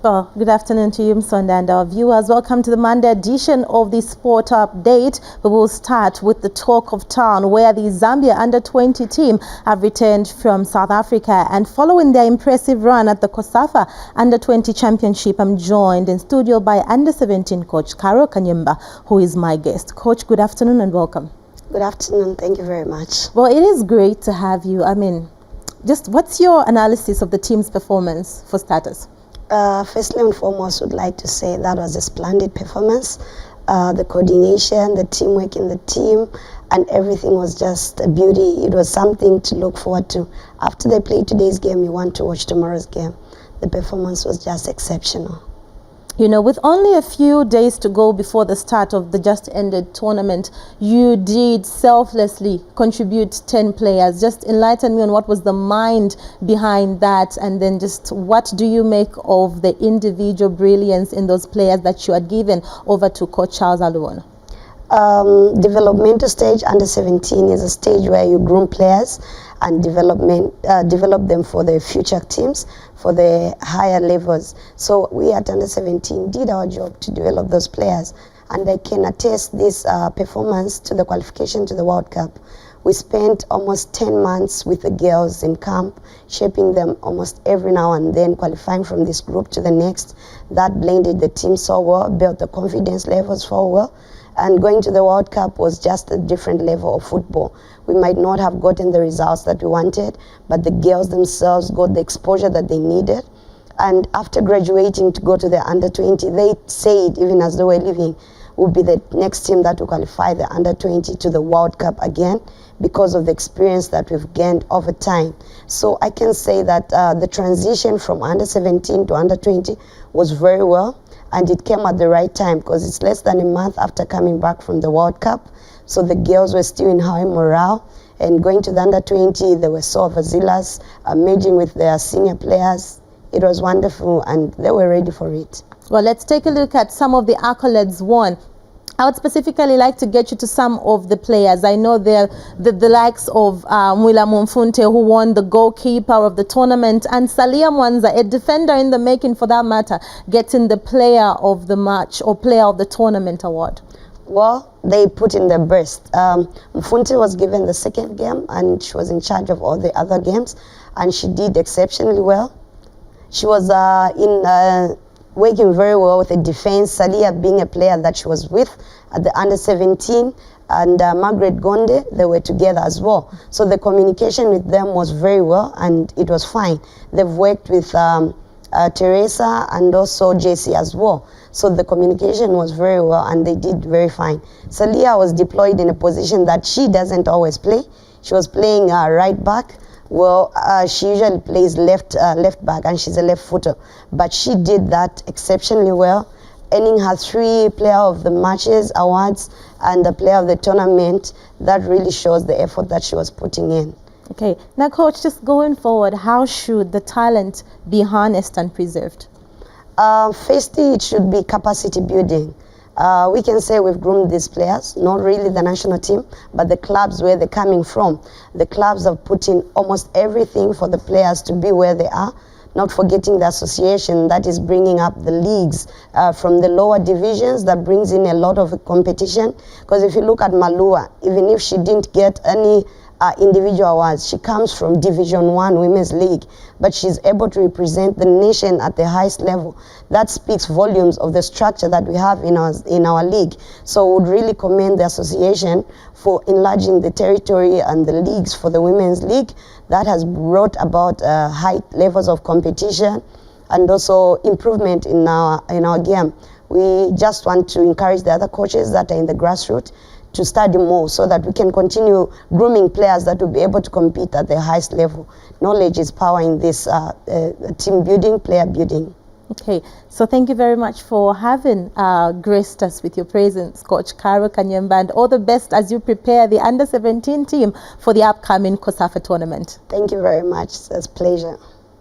Well, good afternoon to you, Msonda, and our viewers. Welcome to the Monday edition of the Sport Update. We will start with the talk of town, where the Zambia Under-20 team have returned from South Africa. And following their impressive run at the COSAFA Under-20 Championship, I'm joined in studio by Under-17 coach Kanyemba, who is my guest. Coach, good afternoon and welcome. Good afternoon. Thank you very much. Well, it is great to have you. Just what's your analysis of the team's performance for starters? Firstly and foremost, would like to say that was a splendid performance. The coordination, the teamwork in the team, and everything was just a beauty. It was something to look forward to. After they play today's game, you want to watch tomorrow's game. The performance was just exceptional. You know, with only a few days to go before the start of the just-ended tournament, you did selflessly contribute 10 players. Just enlighten me on what was the mind behind that, and then just what do you make of the individual brilliance in those players that you had given over to Coach Charles Aluona? Developmental stage, under-17, is a stage where you groom players and develop them for the future teams, for the higher levels. So we at under-17 did our job to develop those players, and I can attest this performance to the qualification to the World Cup. We spent almost 10 months with the girls in camp, shaping them almost every now and then, qualifying from this group to the next. That blended the team so well, built the confidence levels so well. And going to the World Cup was just a different level of football. We might not have gotten the results that we wanted, but the girls themselves got the exposure that they needed. And after graduating to go to the Under-20, they said, even as they were leaving, will be the next team that will qualify the Under-20 to the World Cup again, because of the experience that we've gained over time. So I can say that the transition from Under-17 to Under-20 was very well. And it came at the right time, because it's less than a month after coming back from the World Cup. So the girls were still in high morale. And going to the Under-20, they were so overzealous, merging with their senior players. It was wonderful, and they were ready for it. Well, let's take a look at some of the accolades won. I would specifically like to get you to some of the players. I know the likes of Mwila Mumfunte, who won the goalkeeper of the tournament, and Salia Mwanza, a defender in the making for that matter, getting the player of the match or player of the tournament award. Well, they put in their best. Mfunte was given the second game, and she was in charge of all the other games, and she did exceptionally well. She was working very well with the defense, Salia being a player that she was with at the Under-17, and Margaret Gonde, they were together as well. So the communication with them was very well, and it was fine. They've worked with Teresa and also JC as well. So the communication was very well, and they did very fine. Salia was deployed in a position that she doesn't always play. She was playing right back. Well, she usually plays left back, and she's a left footer. But she did that exceptionally well, earning her 3 Player of the Matches awards and the Player of the Tournament. That really shows the effort that she was putting in. Okay, now Coach, just going forward, how should the talent be harnessed and preserved? Firstly, it should be capacity building. We can say we've groomed these players, not really the national team, but the clubs where they're coming from. The clubs have put in almost everything for the players to be where they are, not forgetting the association that is bringing up the leagues from the lower divisions. That brings in a lot of competition. Because if you look at Malua, even if she didn't get any individual awards, she comes from Division 1 Women's League, but she's able to represent the nation at the highest level. That speaks volumes of the structure that we have in our league. So we would really commend the association for enlarging the territory and the leagues for the Women's League. That has brought about high levels of competition and also improvement in our game. We just want to encourage the other coaches that are in the grassroots to study more, so that we can continue grooming players that will be able to compete at the highest level. Knowledge is power in this team building, player building. Okay, so thank you very much for having graced us with your presence, Coach Kanyemba, and all the best as you prepare the Under-17 team for the upcoming COSAFA tournament. Thank you very much. It's a pleasure.